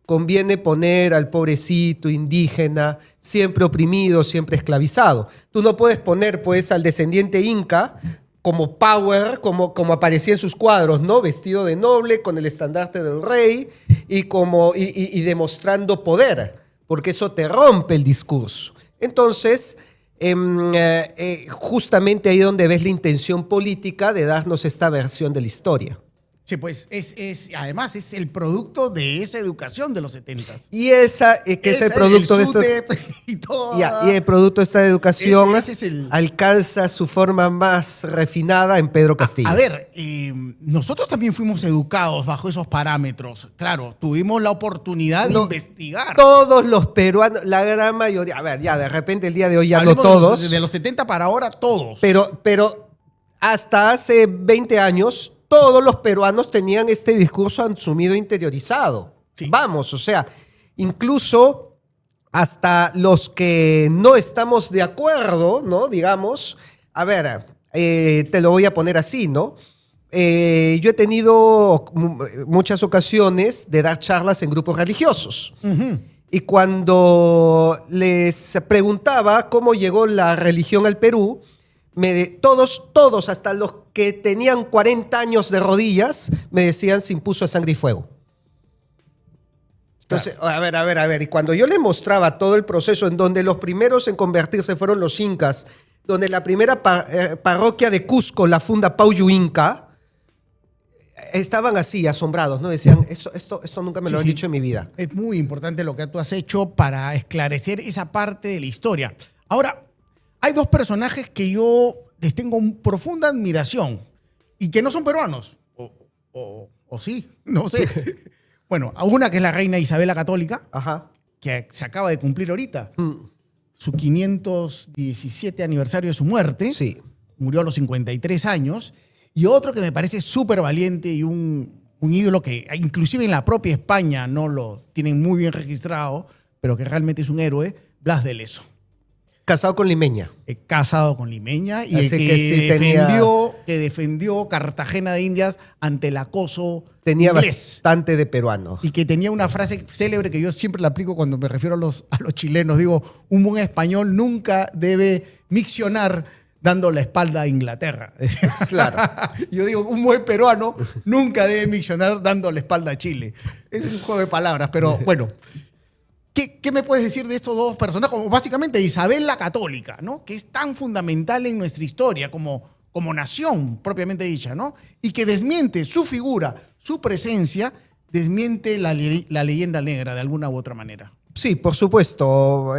Conviene poner al pobrecito indígena, siempre oprimido, siempre esclavizado. Tú no puedes poner, pues, al descendiente inca como power, como aparecía en sus cuadros, ¿no? Vestido de noble, con el estandarte del rey y demostrando poder, porque eso te rompe el discurso. Entonces, justamente ahí donde ves la intención política de darnos esta versión de la historia. Sí, pues además es el producto de esa educación de los 70s. Y esa, que es el producto de esto. Y todo. Y el producto de esta educación Ese es el- alcanza su forma más refinada en Pedro Castillo. A ver, nosotros también fuimos educados bajo esos parámetros. Claro, tuvimos la oportunidad de No, investigar. Todos los peruanos, la gran mayoría, a ver, ya de repente el día de hoy ya no Hablemos todos, de los 70 para ahora, todos. pero hasta hace 20 años todos los peruanos tenían este discurso asumido interiorizado. Sí. Vamos, o sea, incluso hasta los que no estamos de acuerdo, ¿no? Digamos, a ver, te lo voy a poner así, ¿no? Yo he tenido muchas ocasiones de dar charlas en grupos religiosos. Ujú. Y cuando les preguntaba cómo llegó la religión al Perú, todos, hasta los que tenían 40 años de rodillas, me decían se impuso a sangre y fuego. Entonces, a ver. Y cuando yo les mostraba todo el proceso en donde los primeros en convertirse fueron los incas, donde la primera parroquia de Cusco la funda Pauyu Inca, estaban así, asombrados, ¿no? Decían, esto nunca me lo han dicho en mi vida. Es muy importante lo que tú has hecho para esclarecer esa parte de la historia. Ahora, hay 2 personajes que yo les tengo profunda admiración y que no son peruanos. O sí, no sé. Bueno, a una que es la reina Isabel la Católica, Ajá. que se acaba de cumplir ahorita. Su 517 aniversario de su muerte. Sí. Murió a los 53 años. Y otro que me parece súper valiente y un ídolo que inclusive en la propia España no lo tienen muy bien registrado, pero que realmente es un héroe, Blas de Lezo. Casado con limeña. Casado con limeña y Así que sí tenía- que defendió Cartagena de Indias ante el acoso Tenía inglés. bastante de peruano. Y que tenía una frase célebre que yo siempre la aplico cuando me refiero a los chilenos. Digo, un buen español nunca debe miccionar dando la espalda a Inglaterra. Claro. Yo digo, un buen peruano nunca debe miccionar dando la espalda a Chile. Es un juego de palabras, pero bueno. ¿Qué me puedes decir de estos 2 personajes? Como básicamente Isabel la Católica, ¿no? Que es tan fundamental en nuestra historia como nación propiamente dicha, ¿no? Y que desmiente su figura, su presencia, desmiente la leyenda negra de alguna u otra manera. Sí, por supuesto.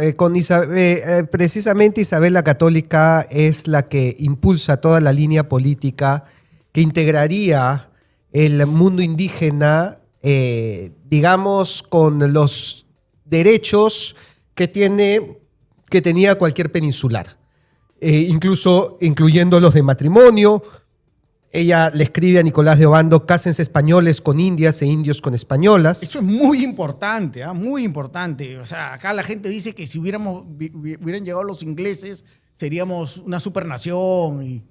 Precisamente Isabel la Católica es la que impulsa toda la línea política que integraría el mundo indígena, digamos, con los derechos que tenía cualquier peninsular, incluso incluyendo los de matrimonio. Ella le escribe a Nicolás de Obando, cásense españoles con indias e indios con españolas. Eso es muy importante, ¿ah? Muy importante. O sea, acá la gente dice que si hubieran llegado los ingleses, seríamos una supernación.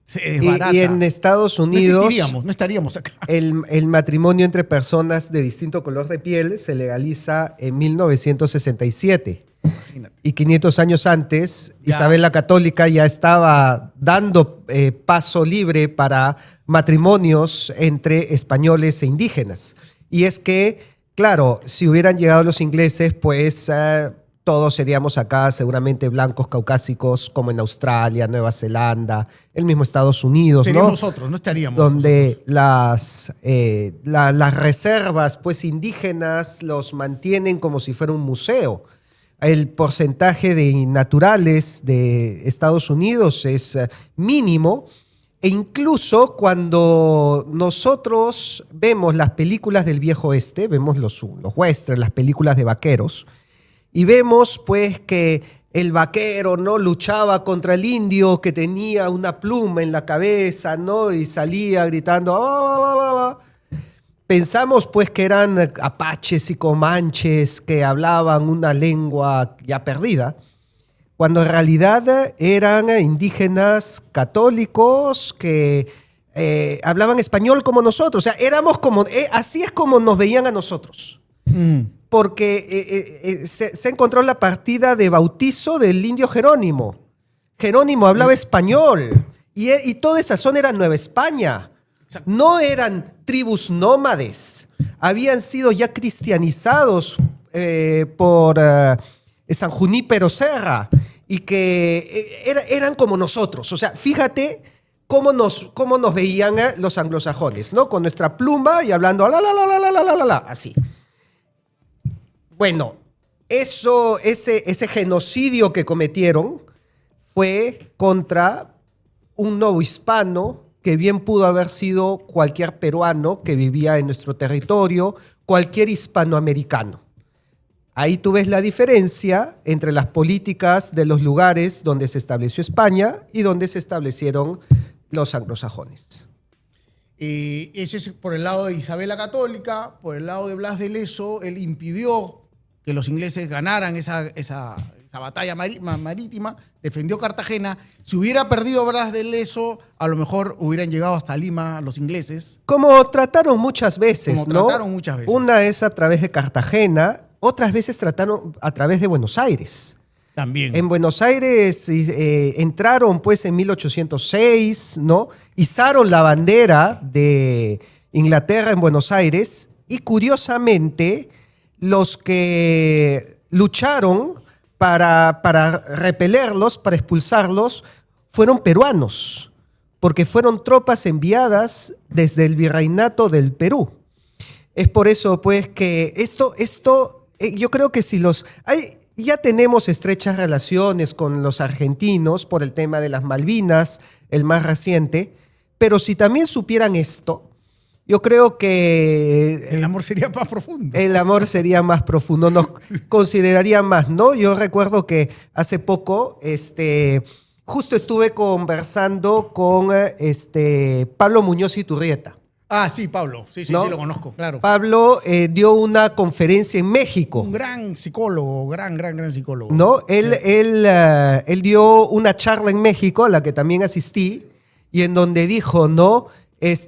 Se desbarata. Y en Estados No Unidos, existiríamos, no estaríamos acá. el matrimonio entre personas de distinto color de piel se legaliza en 1967. Imagínate. Y 500 años antes, Ya. Isabel la Católica ya estaba dando paso libre para matrimonios entre españoles e indígenas. Y es que, claro, si hubieran llegado los ingleses, pues todos seríamos acá seguramente blancos caucásicos, como en Australia, Nueva Zelanda, el mismo Estados Unidos, Seríamos ¿no? nosotros, no estaríamos Donde nosotros. las reservas pues, indígenas los mantienen como si fuera un museo. El porcentaje de naturales de Estados Unidos es mínimo, e incluso cuando nosotros vemos las películas del viejo oeste, vemos los westerns, las películas de vaqueros, y vemos pues que el vaquero, ¿no?, luchaba contra el indio que tenía una pluma en la cabeza, ¿no?, y salía gritando "Ah, ah, ah, ah". Pensamos pues que eran apaches y comanches que hablaban una lengua ya perdida, cuando en realidad eran indígenas católicos que hablaban español como nosotros. O sea, éramos como, así es como nos veían a nosotros. Porque se encontró la partida de bautizo del indio Jerónimo. Jerónimo hablaba español y toda esa zona era Nueva España. Exacto. No eran tribus nómades, habían sido ya cristianizados por San Junípero Serra y que eran como nosotros. O sea, fíjate cómo nos veían los anglosajones, ¿no? Con nuestra pluma y hablando así. Bueno, ese genocidio que cometieron fue contra un novohispano que bien pudo haber sido cualquier peruano que vivía en nuestro territorio, cualquier hispanoamericano. Ahí tú ves la diferencia entre las políticas de los lugares donde se estableció España y donde se establecieron los anglosajones. Eso es por el lado de Isabel la Católica. Por el lado de Blas de Lezo, él impidió que los ingleses ganaran esa batalla marítima, defendió Cartagena. Si hubiera perdido Blas de Lezo, a lo mejor hubieran llegado hasta Lima los ingleses. Como trataron muchas veces, Como ¿no? trataron muchas veces. Una es a través de Cartagena, otras veces trataron a través de Buenos Aires. También. En Buenos Aires entraron pues en 1806, ¿no? Izaron la bandera de Inglaterra en Buenos Aires y curiosamente los que lucharon para repelerlos, para expulsarlos, fueron peruanos, porque fueron tropas enviadas desde el Virreinato del Perú. Es por eso pues que yo creo que si ya tenemos estrechas relaciones con los argentinos por el tema de las Malvinas, el más reciente, pero si también supieran esto, yo creo que El amor sería más profundo. el amor sería más profundo, nos consideraría más, ¿no? Yo recuerdo que hace poco, justo estuve conversando con Pablo Muñoz Iturrieta. Ah, sí, Pablo. Sí, ¿No? sí, lo conozco, claro. Pablo dio una conferencia en México. Un gran psicólogo, gran psicólogo. ¿No? Él dio una charla en México a la que también asistí y en donde dijo, ¿no? El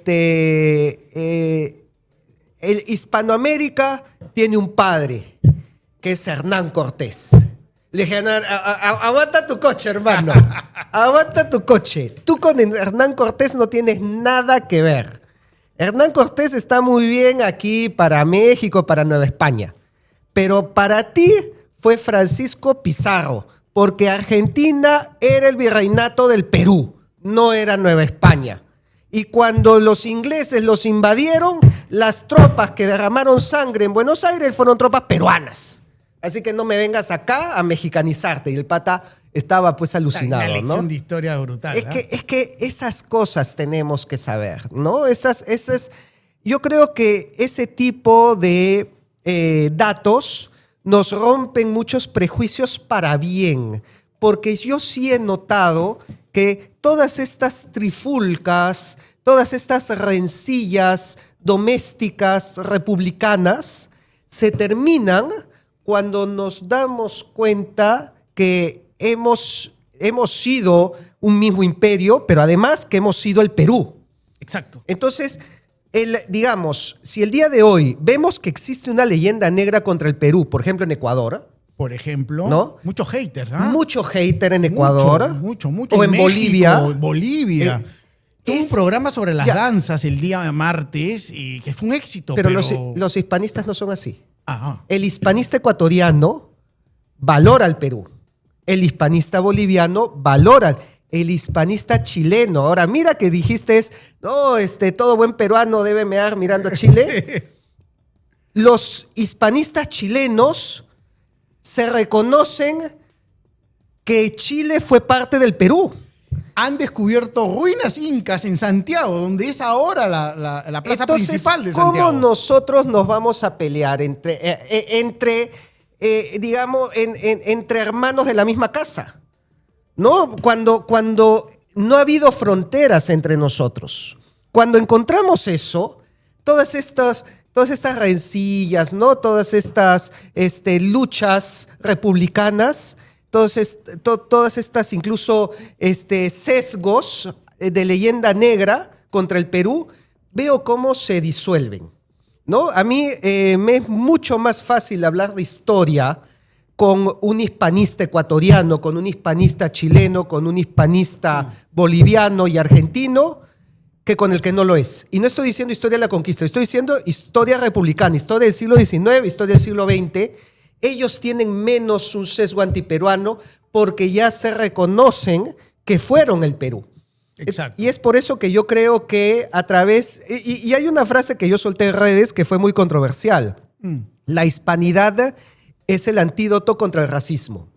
Hispanoamérica tiene un padre que es Hernán Cortés. Le dije, aguanta tu coche, hermano. Aguanta tu coche. Tú con Hernán Cortés no tienes nada que ver. Hernán Cortés está muy bien aquí para México, para Nueva España. Pero para ti fue Francisco Pizarro, porque Argentina era el virreinato del Perú, no era Nueva España. Y cuando los ingleses los invadieron, las tropas que derramaron sangre en Buenos Aires fueron tropas peruanas. Así que no me vengas acá a mexicanizarte. Y el pata estaba pues alucinado, Una lección ¿no? de historia brutal. Es que esas cosas tenemos que saber, ¿no? Yo creo que ese tipo de datos nos rompen muchos prejuicios para bien, porque yo sí he notado que todas estas trifulcas, todas estas rencillas domésticas republicanas se terminan cuando nos damos cuenta que hemos sido un mismo imperio, pero además que hemos sido el Perú. Exacto. Entonces, digamos, si el día de hoy vemos que existe una leyenda negra contra el Perú, por ejemplo en Ecuador, Por ejemplo, ¿no? Muchos haters, ¿ah? mucho hater en Ecuador, Mucho. o en México, Bolivia. en Bolivia. Tuve un programa sobre las ya. danzas el día martes y que fue un éxito. Pero Pero, los hispanistas no son así. Ajá. El hispanista ecuatoriano valora al Perú. El hispanista boliviano valora. El hispanista chileno. Ahora, mira que dijiste, no, todo buen peruano debe mear mirando a Chile. Sí. Los hispanistas chilenos se reconocen que Chile fue parte del Perú. Han descubierto ruinas incas en Santiago, donde es ahora la plaza Entonces, principal de ¿cómo Santiago. nosotros nos vamos a pelear digamos, entre hermanos de la misma casa? ¿No? Cuando no ha habido fronteras entre nosotros. Cuando encontramos eso, todas estas rencillas, ¿no? Todas estas luchas republicanas, todas estas incluso sesgos de leyenda negra contra el Perú, veo cómo se disuelven, ¿no? A mí me es mucho más fácil hablar de historia con un hispanista ecuatoriano, con un hispanista chileno, con un hispanista boliviano y argentino, que con el que no lo es. Y no estoy diciendo historia de la conquista, estoy diciendo historia republicana, historia del siglo XIX, historia del siglo XX. Ellos tienen menos un sesgo antiperuano porque ya se reconocen que fueron el Perú. Exacto. Y es por eso que yo creo que a través... Y hay una frase que yo solté en redes que fue muy controversial. La hispanidad es el antídoto contra el racismo.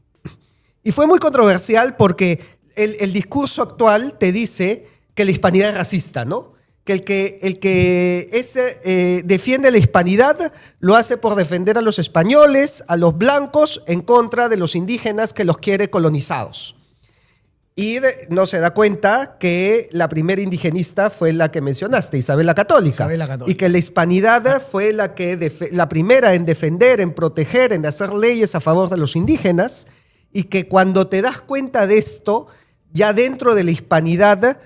Y fue muy controversial porque el discurso actual te dice que la hispanidad es racista, ¿no? Que el que defiende la hispanidad lo hace por defender a los españoles, a los blancos, en contra de los indígenas que los quiere colonizados. Y no se da cuenta que la primera indigenista fue la que mencionaste, Isabel la Católica. Isabel la Católica. Y que la hispanidad fue la primera en defender, en proteger, en hacer leyes a favor de los indígenas. Y que cuando te das cuenta de esto, ya dentro de la hispanidad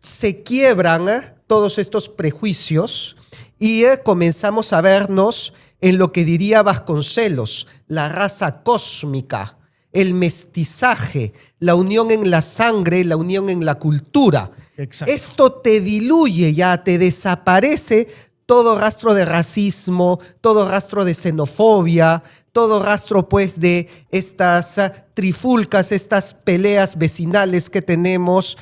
se quiebran todos estos prejuicios y comenzamos a vernos en lo que diría Vasconcelos, la raza cósmica, el mestizaje, la unión en la sangre, la unión en la cultura. Exacto. Esto te diluye ya, te desaparece todo rastro de racismo, todo rastro de xenofobia, todo rastro pues de estas trifulcas, estas peleas vecinales que tenemos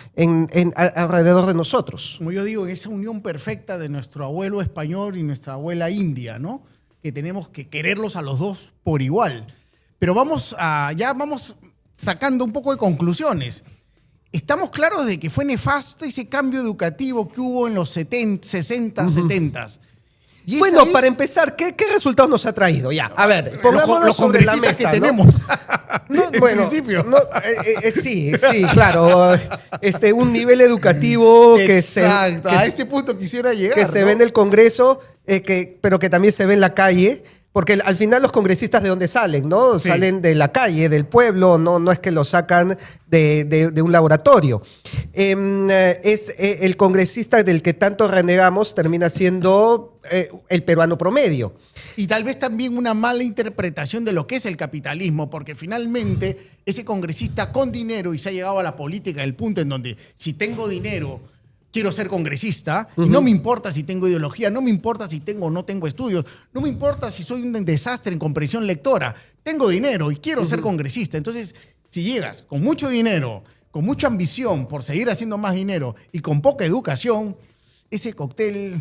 alrededor de nosotros. Como yo digo, en esa unión perfecta de nuestro abuelo español y nuestra abuela india, ¿no? Que tenemos que quererlos a los dos por igual. Pero ya vamos sacando un poco de conclusiones. Estamos claros de que fue nefasto ese cambio educativo que hubo en los 60, 70. Y bueno, ahí, para empezar, ¿qué resultados nos ha traído? Ya, a ver, pongámonos los sobre la congresistas mesa, que ¿no? tenemos. No, En principio. Sí, claro. Un nivel educativo Exacto, a ese punto quisiera llegar. que se ¿no? ve en el Congreso, pero que también se ve en la calle. Porque al final los congresistas ¿de dónde salen? ¿No? Sí. Salen de la calle, del pueblo, no es que lo sacan de un laboratorio. El congresista del que tanto renegamos termina siendo el peruano promedio. Y tal vez también una mala interpretación de lo que es el capitalismo, porque finalmente ese congresista con dinero, y se ha llegado a la política, el punto en donde si tengo dinero, quiero ser congresista, y no me importa si tengo ideología, no me importa si tengo o no tengo estudios, no me importa si soy un desastre en comprensión lectora, tengo dinero y quiero ser congresista. Entonces, si llegas con mucho dinero, con mucha ambición por seguir haciendo más dinero y con poca educación, ese cóctel...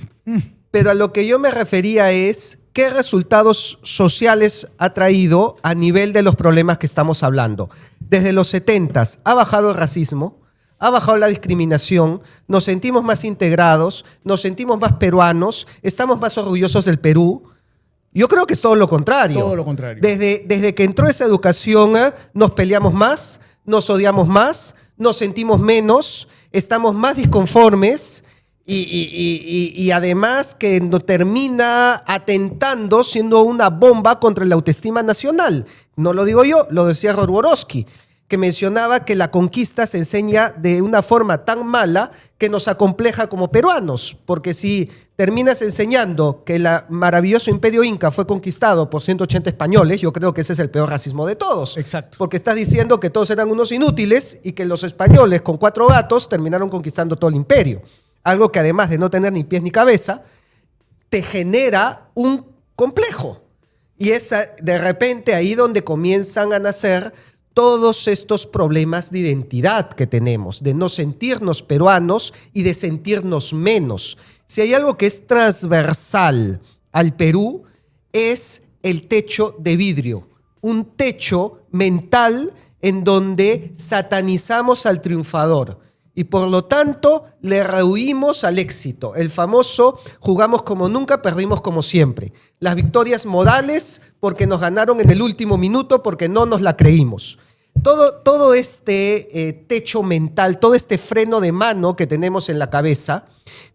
Pero a lo que yo me refería es qué resultados sociales ha traído a nivel de los problemas que estamos hablando. Desde los 70s ha bajado el racismo, ha bajado la discriminación, nos sentimos más integrados, nos sentimos más peruanos, estamos más orgullosos del Perú. Yo creo que es todo lo contrario. Todo lo contrario. Desde que entró esa educación, nos peleamos más, nos odiamos más, nos sentimos menos, estamos más disconformes y además que nos termina atentando, siendo una bomba contra la autoestima nacional. No lo digo yo, lo decía Rodworowski. que mencionaba que la conquista se enseña de una forma tan mala que nos acompleja como peruanos, porque si terminas enseñando que el maravilloso imperio inca fue conquistado por 180 españoles, yo creo que ese es el peor racismo de todos. Exacto. Porque estás diciendo que todos eran unos inútiles y que los españoles con 4 gatos terminaron conquistando todo el imperio. Algo que además de no tener ni pies ni cabeza, te genera un complejo. Y es de repente ahí donde comienzan a nacer todos estos problemas de identidad que tenemos, de no sentirnos peruanos y de sentirnos menos. Si hay algo que es transversal al Perú, es el techo de vidrio, un techo mental en donde satanizamos al triunfador y por lo tanto le rehuimos al éxito. El famoso jugamos como nunca, perdimos como siempre. Las victorias morales porque nos ganaron en el último minuto porque no nos la creímos. Todo este techo mental, todo este freno de mano que tenemos en la cabeza,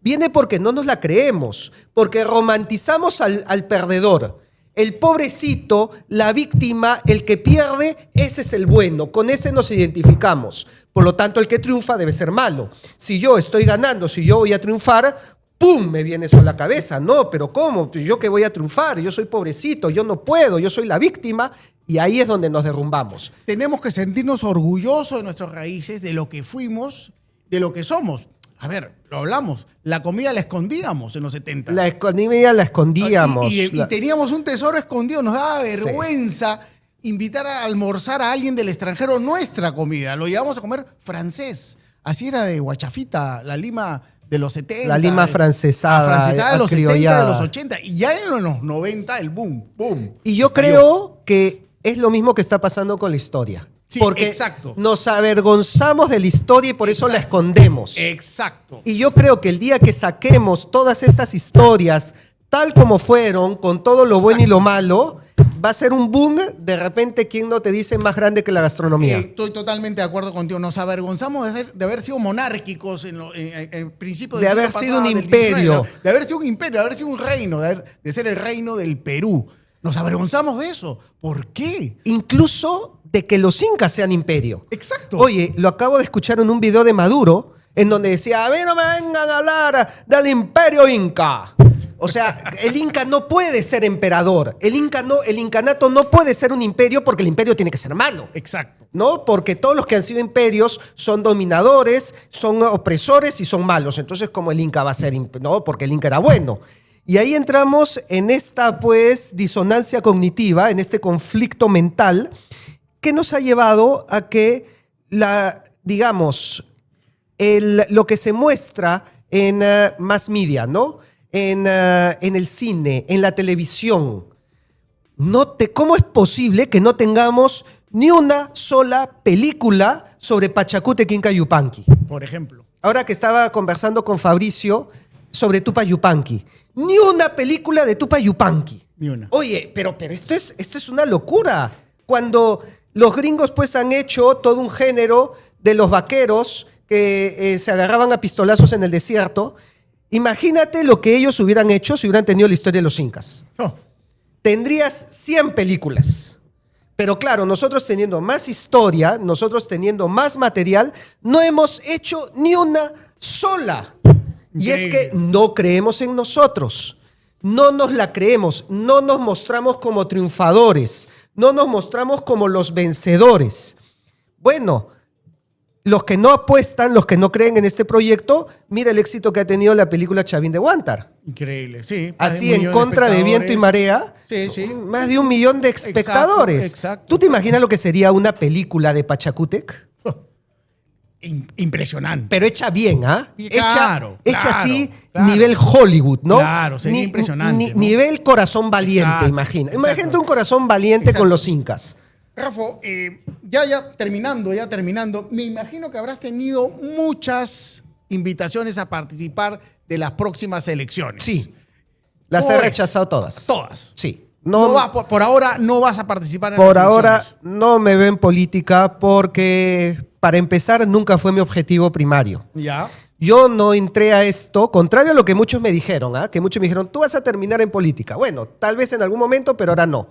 viene porque no nos la creemos, porque romantizamos al perdedor. El pobrecito, la víctima, el que pierde, ese es el bueno, con ese nos identificamos. Por lo tanto, el que triunfa debe ser malo. Si yo estoy ganando, si yo voy a triunfar, ¡pum!, me viene eso a la cabeza. No, pero ¿cómo? ¿Yo que voy a triunfar? Yo soy pobrecito, yo no puedo, yo soy la víctima. Y ahí es donde nos derrumbamos. Tenemos que sentirnos orgullosos de nuestras raíces, de lo que fuimos, de lo que somos. A ver, lo hablamos. La comida la escondíamos en los 70. La comida la escondíamos. Y teníamos un tesoro escondido. Nos daba vergüenza invitar a almorzar a alguien del extranjero nuestra comida. Lo llevamos a comer francés. Así era de guachafita, la Lima de los 70. La Lima francesada. La francesada de los 70, de los 80. Y ya en los 90 el boom. Y yo creo que es lo mismo que está pasando con la historia. Sí, porque exacto. Nos avergonzamos de la historia y por eso la escondemos. Exacto. Y yo creo que el día que saquemos todas estas historias tal como fueron, con todo lo bueno y lo malo, va a ser un boom. De repente, ¿quién no te dice más grande que la gastronomía? Estoy totalmente de acuerdo contigo. Nos avergonzamos de haber sido monárquicos en principio de haber sido un imperio. De haber sido un imperio, de haber sido un reino, de ser el reino del Perú. Nos avergonzamos de eso. ¿Por qué? Incluso de que los incas sean imperio. Exacto. Oye, lo acabo de escuchar en un video de Maduro, en donde decía, a mí no me vengan a hablar del imperio inca. O sea, el inca no puede ser emperador. El incanato no puede ser un imperio porque el imperio tiene que ser malo. Exacto. ¿No? Porque todos los que han sido imperios son dominadores, son opresores y son malos. Entonces, ¿cómo el inca va a ser? No, porque el inca era bueno. Y ahí entramos en esta, pues, disonancia cognitiva, en este conflicto mental que nos ha llevado a que lo que se muestra en mass media, ¿no? En el cine, en la televisión. ¿Cómo es posible que no tengamos ni una sola película sobre Pachacútec, Inca Yupanqui? Por ejemplo. Ahora que estaba conversando con Fabricio sobre Tupac Yupanqui. Ni una película de Tupac Yupanqui. Ni una. Oye, pero esto es una locura. Cuando los gringos pues han hecho todo un género de los vaqueros que se agarraban a pistolazos en el desierto. Imagínate lo que ellos hubieran hecho si hubieran tenido la historia de los incas. Oh. Tendrías 100 películas. Pero claro, nosotros teniendo más historia, nosotros teniendo más material, no hemos hecho ni una sola. Y es que no creemos en nosotros. No nos la creemos. No nos mostramos como triunfadores. No nos mostramos como los vencedores. Bueno, los que no apuestan, los que no creen en este proyecto, mira el éxito que ha tenido la película Chavín de Huántar. Increíble, sí. Así, en contra de viento y marea, sí. Más de 1 millón de espectadores. Exacto. ¿Tú te imaginas lo que sería una película de Pachacútec? Impresionante. Pero hecha bien, ¿ah? Claro, hecha así, claro. nivel Hollywood, ¿no? Claro, sería impresionante. ¿no? Nivel corazón valiente, Exacto, imagina. exacto. Imagínate un corazón valiente Exacto. con los incas. Rafa, ya terminando, me imagino que habrás tenido muchas invitaciones a participar de las próximas elecciones. Sí, las he rechazado todas. Todas. Sí. Por ahora no vas a participar en Por las ahora elecciones. no me veo en política porque, para empezar, nunca fue mi objetivo primario. Ya. Yo no entré a esto, contrario a lo que muchos me dijeron, que muchos me dijeron, tú vas a terminar en política. Bueno, tal vez en algún momento, pero ahora no.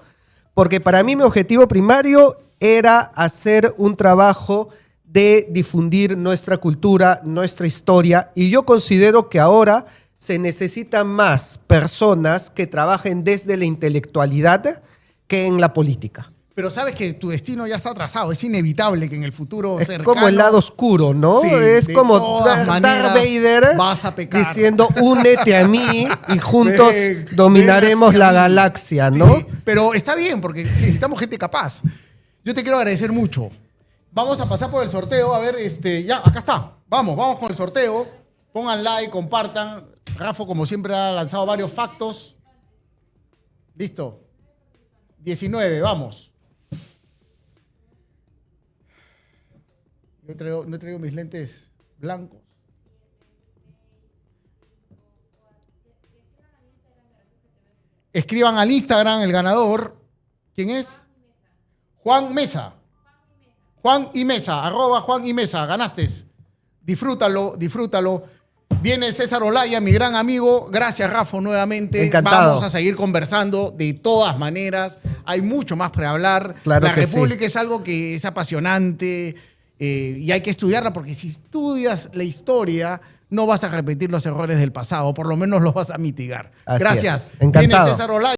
porque para mí mi objetivo primario era hacer un trabajo de difundir nuestra cultura, nuestra historia, y yo considero que ahora se necesitan más personas que trabajen desde la intelectualidad que en la política. Pero sabes que tu destino ya está trazado, es inevitable que en el futuro Es cercano... como el lado oscuro, ¿no? Sí, es de como todas Darth maneras Vader vas a pecar. diciendo únete a mí y juntos Ven, dominaremos ven la hacia mí. galaxia, Sí, ¿no? sí, pero está bien, porque necesitamos gente capaz. Yo te quiero agradecer mucho. Vamos a pasar por el sorteo. A ver, ya, acá está. Vamos con el sorteo. Pongan like, compartan. Rafa, como siempre, ha lanzado varios factos. Listo. 19, vamos. No he traído mis lentes blancos. Escriban al Instagram el ganador. ¿Quién es? Juan Mesa. Juan y Mesa, @Juan y Mesa. Ganaste. Disfrútalo, disfrútalo. Viene César Olaya, mi gran amigo. Gracias, Rafa, nuevamente. Encantado. Vamos a seguir conversando de todas maneras. Hay mucho más para hablar. Claro La que República es algo que es apasionante y hay que estudiarla porque si estudias la historia no vas a repetir los errores del pasado, por lo menos los vas a mitigar. Así Gracias. es. Encantado. Viene César Olaya.